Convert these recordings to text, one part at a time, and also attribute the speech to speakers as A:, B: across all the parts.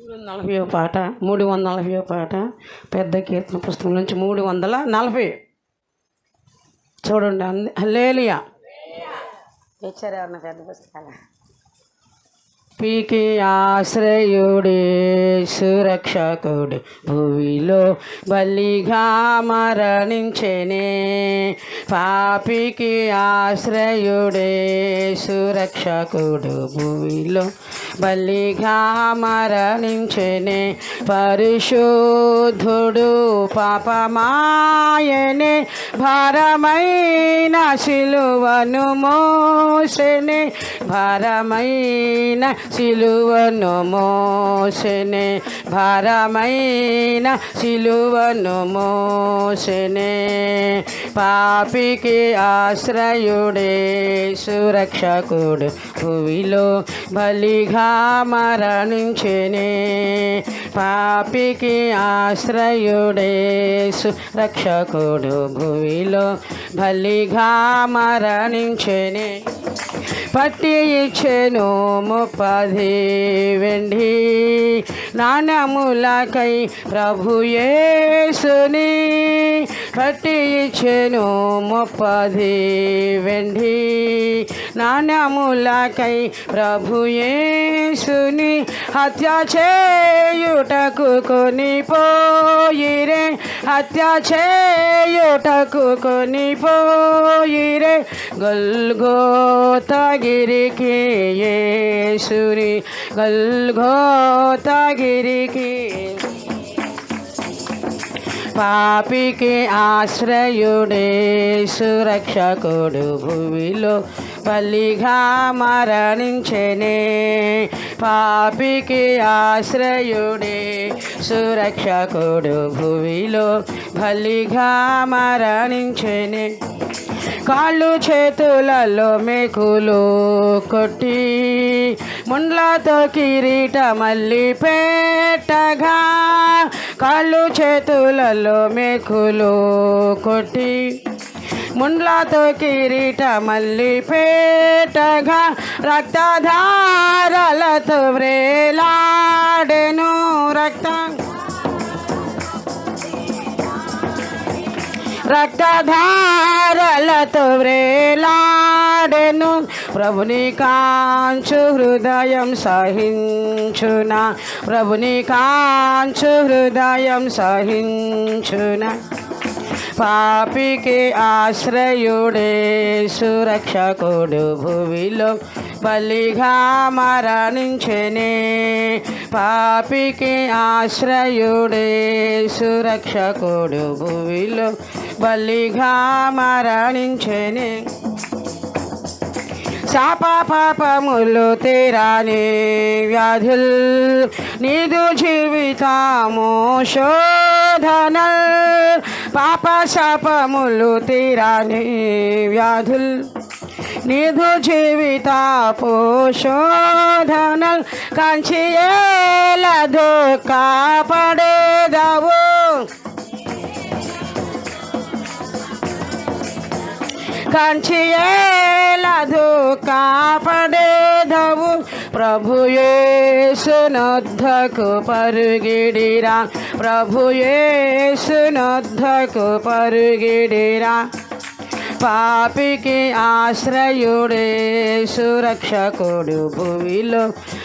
A: 340వ పాట 340వ పాట పెద్ద కీర్తన పుస్తకం నుంచి 340 చూడండి. హల్లెలూయా ఇచ్చారు ఎవరన్నా పెద్ద పుస్తకాలు. పాపికి ఆశ్రయుడే సురక్షకుడు భూమిలో బలిగా మరణించెనే. పాపికి ఆశ్రయుడే సురక్షకుడు భూమిలో బలిగా మరణించెనే. పరిశుద్ధుడు పాపమాయనే భారమైన సిలువను మోసెనే. భారమైన సిలువను మోసెనే. భారమైన సిలువను మోసెనే. పాపికి ఆశ్రయుడే సురక్షకుడు భూమిలో బలిగా మరణించెనే. పాపికి ఆశ్రయుడే సురక్షకుడు భూమిలో బలిగా మరణించెనే. పట్టి ఇచ్చెను 30 వెండి నాణములకై ప్రభు యేసుని. పట్టి ఇచ్చెను 30 వెండి నాణములకై ప్రభు యేసుని. హత్య చేయుటకు కొనిపోయిరే. హత్య చేయుటకు కొనిపోయిరే. గొల్గోతాగిరికి యేసుని. గొల్గోతాగిరికి పాపికి ఆశ్రయుడే సురక్షకుడు భూమిలో బలిగా మరణించెనే. పాపికి ఆశ్రయుడే సురక్షకుడు భూమిలో బలిగా మరణించెనే. కాళ్ళు చేతులలో మేకులు కొట్టి ముండ్లతో కిరీట మళ్ళీ పెట్టగా. కాళ్ళు చేతులలో మేకులు కొట్టి ముండ్లతో కిరీట మళ్ళీ పెట్టగా. రక్తధారలతో వ్రేలాడెను. రక్తధారలతో వ్రేలాడెను. ప్రభుని కాంచు హృదయం సహించునా. ప్రభుని కాంచు హృదయం సహించునా. పాపికి ఆశ్రయుడే సురక్షకుడు భూమిలో బలిగా మరణించెనే. పాపికి ఆశ్రయుడే సురక్షకుడు భూమిలో బలిగా మరణించెనే. శాప పాపములు తీరాని వ్యాధుల్ నీదు జీవితము శోధనల్. పాప శాపములు తీరాని వ్యాధుల్ నీదు జీవితపు శోధనల్. కంచి ఏలదు కాపాడేదావు. కంచి ఏలదు కాపాడేదవు. ప్రభు యేసునొద్దకు పరుగిడిరా. ప్రభు యేసునొద్దకు పరుగిడిరా. పాపికి ఆశ్రయుడే సురక్షకుడు భూమిలో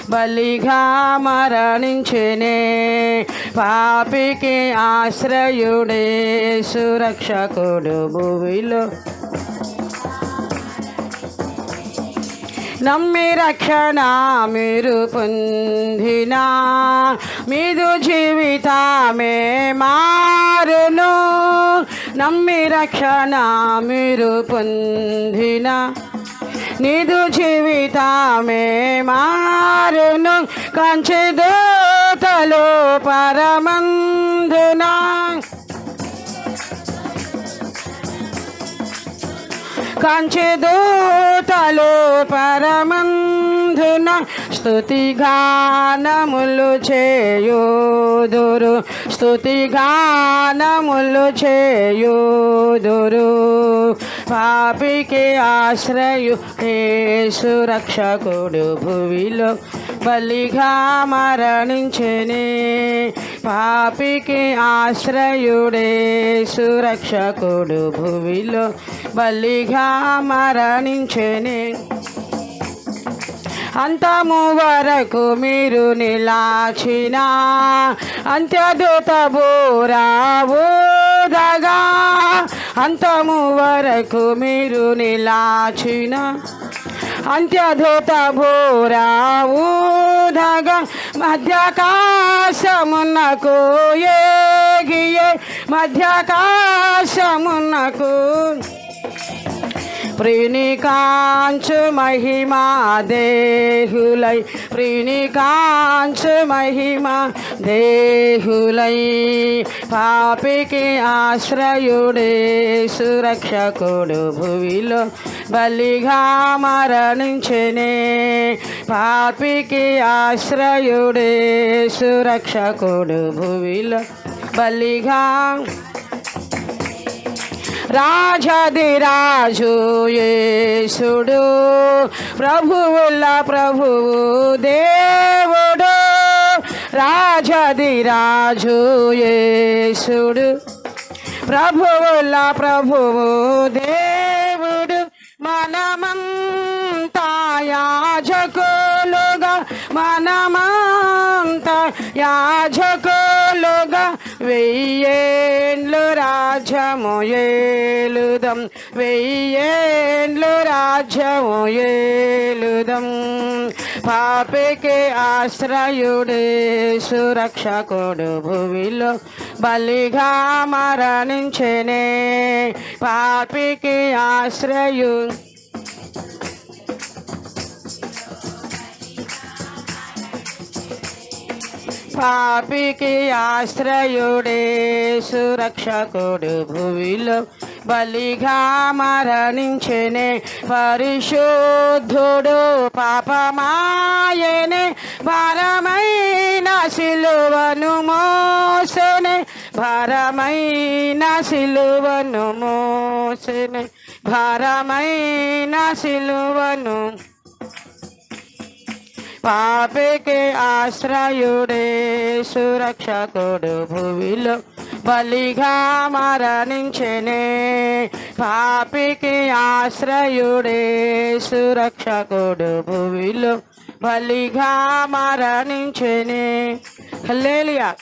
A: బలిగా మరణించెనే. పాపికి ఆశ్రయుడే సురక్షకుడు భూమిలో. నమ్మి రక్షణ మీరు పొందినా మీదు జీవితమే మారును. నమ్మి రక్షణ మీరు పొందినా నీదు జీవితమే మారును. కంచె దూతలు పరమందునా. కంచె దూతలు పరమందున స్తుతి గానములు చేయుదురు. స్తుతి గానములు చేయుదురు. పాపికి ఆశ్రయు యేసు రక్షకుడు భువిలో బలిగా మరణించెనే. పాపికి ఆశ్రయుడేసు రక్షకుడు భువిలో బలిగా మరణించెనే. అంతము వరకు మీరు నిలాచిన అంత్యదూత బోరావుదగా. అంతము వరకు మీరు నిలాచిన అంత్యదూత బోరావుదగా. మధ్యాకాశమునకు ఏగియే మధ్యాకాశమునకు ప్రినికాంచు మహిమా దేహులై ప్రినికాంచు మహిమా దేహులై. పాపికి ఆశ్రయుడేసు రక్షకుడు భువిలో బలిగా మరణించెనే. పాపికి ఆశ్రయుడేసు రక్షకుడు భువిలో బలిగా. రాజాదిరాజు యేసుడు ప్రభువుల ప్రభువు దేవుడు. రాజాదిరాజు యేసుడు ప్రభువుల ప్రభువు దేవుడు. మనమంతా యాజకులుగా మనమంతా యాజకులుగా వెయ్యేండ్లు రాజ్యము ఏలుదం వెయ్యేండ్లు రాజ్యము ఏలుదం. పాపికి ఆశ్రయుడేసు రక్షకుడు భువిలో బలిగా మరణించెనే. పాపికి ఆశ్రయు పాపికి ఆశ్రయుడేసు రక్షకుడు భువిలో బలిగా మరణించెనే. పరిశుద్ధుడు పాపమాయనే భారమైన సిలువను మోసెనే. భారమైన సిలువను మోసెనే. భారమైన సిలువను. పాపికి ఆశ్రయుడేసు రక్షకుడు భువిలో బలిగా మరణించెనే. పాపికి ఆశ్రయుడేసు రక్షకుడు భువిలో బలిగా మరణించెనే. హల్లెలూయా.